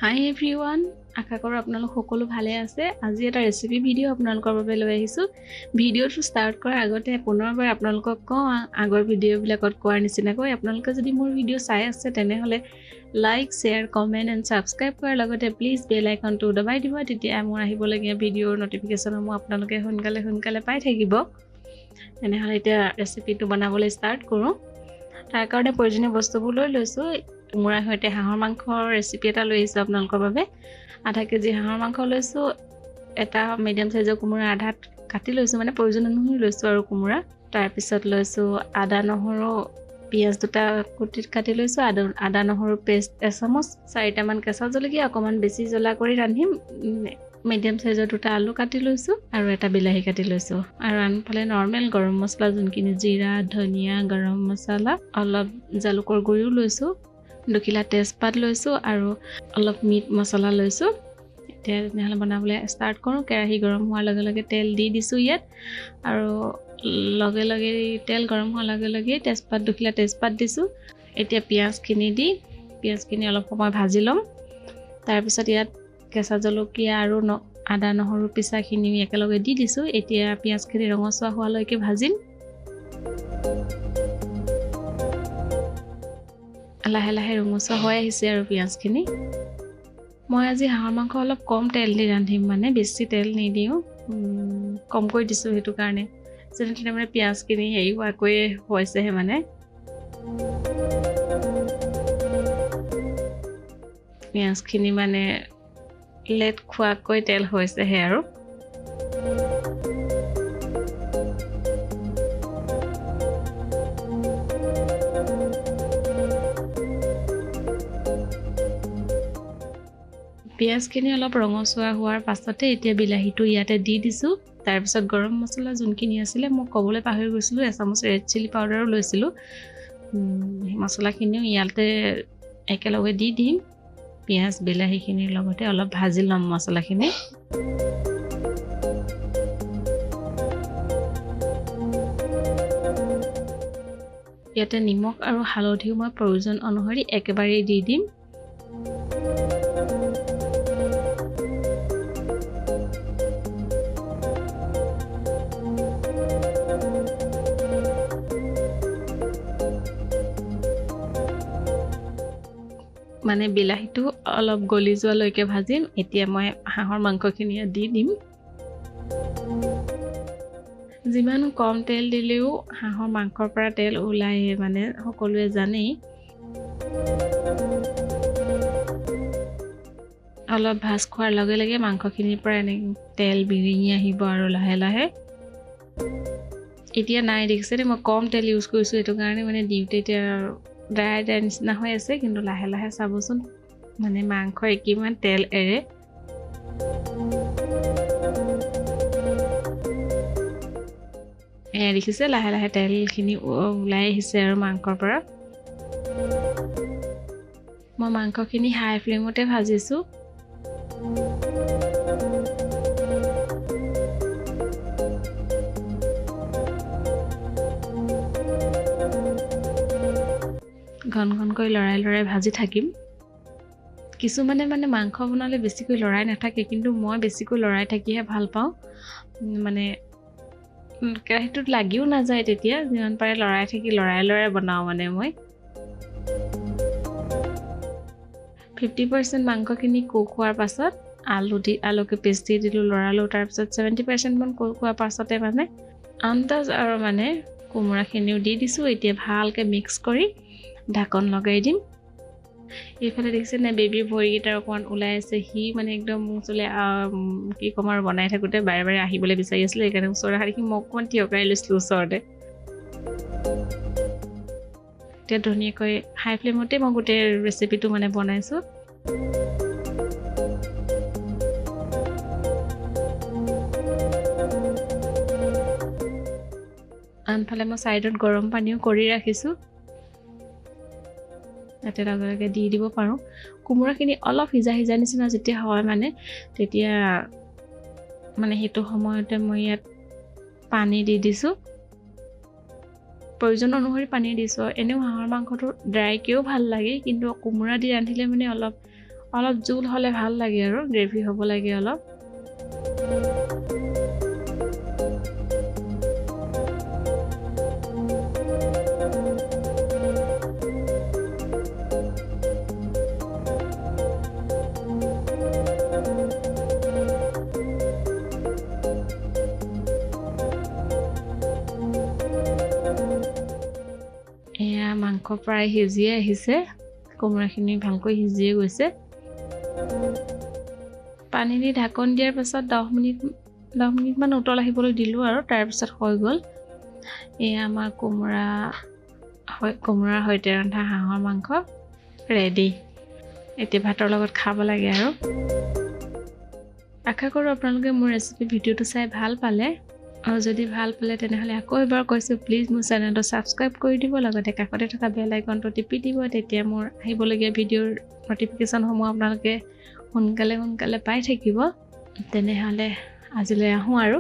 Hi everyone, আশা কৰো আপোনালোক সকলো ভালে আছে। আজি এটা ৰেচিপি ভিডিও আপোনালোকৰ বাবে লৈ আহিছো। ভিডিওটো ষ্টাৰ্ট কৰাৰ আগতে পুনৰবাৰ আপোনালোকক কওঁ আগৰ ভিডিওবিলাকত কোৱাৰ নিচিনাকৈ আপোনালোকে যদি মোৰ ভিডিও চাই আছে তেনেহলে like, share, comment and subscribe কৰাৰ লগতে প্লিজ বেল আইকনটো দবাই দিব, তেতিয়া মোৰ আহিবলগীয়া ভিডিওৰ নটিফিকেশনসমূহ আপোনালোকে সোনকালে পাই থাকিব। তেনেহলে এতিয়া ৰেচিপিটো বনাবলৈ ষ্টাৰ্ট কৰোঁ। তাৰ কাৰণে প্ৰয়োজনীয় বস্তুবোৰ লৈ লৈছো। কোমোৰা সৈতে হাঁহৰ মাংসৰ ৰেচিপি এটা লৈ আহিছো আপোনালোকৰ বাবে। আধা কেজি হাঁহৰ মাংস লৈছো, এটা মিডিয়াম সাইজৰ কোমোৰা আধা কাটি লৈছো, মানে প্ৰয়োজন অনুসৰি লৈছো আৰু কোমোৰা। তাৰ পিছত লৈছো আদা নহৰু পিয়াজ দুটা কুটি কাটি লৈছো, আদা নহৰু পেষ্ট এচামুচ, 4টা মান কেঁচা জলকীয়া, অকমান বেছি জ্বলা কৰি ৰান্ধিম। মিডিয়াম সাইজৰ দুটা আলু কাটি লৈছো আৰু এটা বিলাহী কাটি লৈছো। আৰু আনফালে নৰ্মেল গৰম মছলা যোনখিনি জিৰা, ধনিয়া, গৰম মছলা, অলপ জালুকৰ গুড়িও লৈছো, দুখিলা তেজপাত লৈছো আৰু অলপ মিট মছলা লৈছো। এতিয়া তেনেহলে বনাবলৈ ষ্টাৰ্ট কৰোঁ। কেৰাহী গৰম হোৱাৰ লগে লগে তেল দি দিছো ইয়াত, আৰু লগে লগে তেল গৰম হোৱাৰ লগে লগে দুখিলা তেজপাত দিছো। এতিয়া পিঁয়াজখিনি অলপ সময় ভাজি ল'ম। তাৰপিছত ইয়াত কেঁচা জলকীয়া আৰু আদা নহৰু পিচাখিনি একেলগে দি দিছো। এতিয়া পিঁয়াজখিনি ৰঙচুৱা হোৱালৈকে ভাজিম। লাহে লাহে ৰঙচুৱা হৈ আহিছে আৰু পিঁয়াজখিনি। মই আজি হাঁহৰ মাংস অলপ কম তেল দি ৰান্ধিম, মানে বেছি তেল নিদিওঁ, কমকৈ দিছো সেইটো কাৰণে। যেনে তেনে মানে পিঁয়াজখিনি হেৰি হোৱাকৈ হৈছেহে, মানে পিঁয়াজখিনি মানে লেট খোৱাকৈ তেল হৈছেহে আৰু। পিঁয়াজখিনি অলপ ৰঙচুৱা হোৱাৰ পাছতে এতিয়া বিলাহীটো ইয়াতে দি দিছো। তাৰপিছত গৰম মছলা যোনখিনি আছিলে মই ক'বলৈ পাহৰি গৈছিলোঁ, এচামুচ ৰেড চিলি পাউডাৰো লৈছিলোঁ। মছলাখিনিও ইয়াতে একেলগে দি দিম। পিঁয়াজ বিলাহীখিনিৰ লগতে অলপ ভাজি ল'ম মছলাখিনি। ইয়াতে নিমখ আৰু হালধিও মই প্ৰয়োজন অনুসৰি একেবাৰেই দি দিম। মানে বিলাহীটো অলপ গলি যোৱালৈকে ভাজিম। এতিয়া মই হাঁহৰ মাংসখিনি দি দিম। যিমান কম তেল দিলেও হাঁহৰ মাংসৰ পৰা তেল ওলাই, মানে সকলোৱে জানেই। অলপ ভাজ খোৱাৰ লগে লগে মাংসখিনিৰ পৰা এনে তেল বিৰিঙি আহিব আৰু লাহে লাহে। এতিয়া নাই দেখিছে, মই কম তেল ইউজ কৰিছো, সেইটো কাৰণে মানে দিওঁতে এতিয়া ড্ৰাই নিচিনা হৈ আছে, কিন্তু লাহে লাহে চাবচোন মানে মাংসই কিমান তেল এৰে। দেখিছে লাহে লাহে তেলখিনি ওলাই আহিছে আৰু মাংসৰ পৰা। মই মাংসখিনি হাই ফ্লেমতে ভাজিছো। ঘন ঘনকৈ লৰাই ভাজি থাকিম। কিছুমানে মানে মাংস বনালে বেছিকৈ লৰাই নাথাকে, কিন্তু মই বেছিকৈ লৰাই থাকিহে ভাল পাওঁ। মানে কেৰাহীটোত লাগিও নাযায়, তেতিয়া যিমান পাৰে লৰাই বনাওঁ। মানে মই 50% মাংসখিনি কুক হোৱাৰ পাছত আলুকে পেষ্ট দি দিলোঁ, লৰালোঁ। তাৰপিছত 70% মান কুক হোৱাৰ পাছতে মানে আন্দাজ আৰু মানে কোমোৰাখিনিও দি দিছোঁ। এতিয়া ভালকৈ মিক্স কৰি ঢাকন লগাই দিম। এইফালে দেখিছে নে বেবীৰ ভৰিকেইটাৰ অকণমান ওলাই আছে। সি মানে একদম ওচৰলৈ কি ক'ম আৰু, বনাই থাকোঁতে বাৰে বাৰে আহিবলৈ বিচাৰি আছিলে, সেইকাৰণে ওচৰলৈ আহি দেখি মই অকণমান থিয়কাই লৈছিলোঁ ওচৰতে। এতিয়া ধুনীয়াকৈ হাই ফ্লেমতে মই গোটেই ৰেচিপিটো মানে বনাইছোঁ। আনফালে মই ছাইডত গৰম পানীও কৰি ৰাখিছোঁ, তাতে লগে লগে দি দিব পাৰোঁ। কোমোৰাখিনি অলপ সিজা নিচিনা যেতিয়া হয়, মানে তেতিয়া মানে সেইটো সময়তে মই ইয়াত পানী দি দিছোঁ। প্ৰয়োজন অনুসৰি পানী দিছোঁ। এনেও হাঁহৰ মাংসটো ড্ৰাইকেও ভাল লাগে, কিন্তু কোমোৰা দি ৰান্ধিলে মানে অলপ অলপ জোল হ'লে ভাল লাগে আৰু গ্ৰেভি হ'ব লাগে অলপ মাংস প্ৰায় সিজিয়ে আহিছে কোমৰাখিনি ভালকৈ সিজিয়ে গৈছে পানী দি ঢাকন দিয়াৰ পাছত 10 মিনিট মান উতল আহিবলৈ দিলো আৰু তাৰ পিছত হৈ গ'ল এয়া আমাৰ কোমৰাৰ সৈতে ৰন্ধা হাঁহৰ মাংস ৰেডি এতিয়া ভাতৰ লগত খাব লাগে আৰু আশা কৰোঁ আপোনালোকে মোৰ ৰেচিপি ভিডিঅ'টো চাই ভাল পালে আৰু যদি ভাল পালে তেনেহ'লে আকৌ এবাৰ কৈছোঁ প্লিজ মোৰ চেনেলটো ছাবস্ক্ৰাইব কৰি দিব লগতে কাষতে থকা বেল আইকনটো টিপি দিব তেতিয়া মোৰ আহিবলগীয়া ভিডিঅ'ৰ নটিফিকেশ্যনসমূহ আপোনালোকে সোনকালে পাই থাকিব তেনেহ'লে আজিলৈ আহোঁ আৰু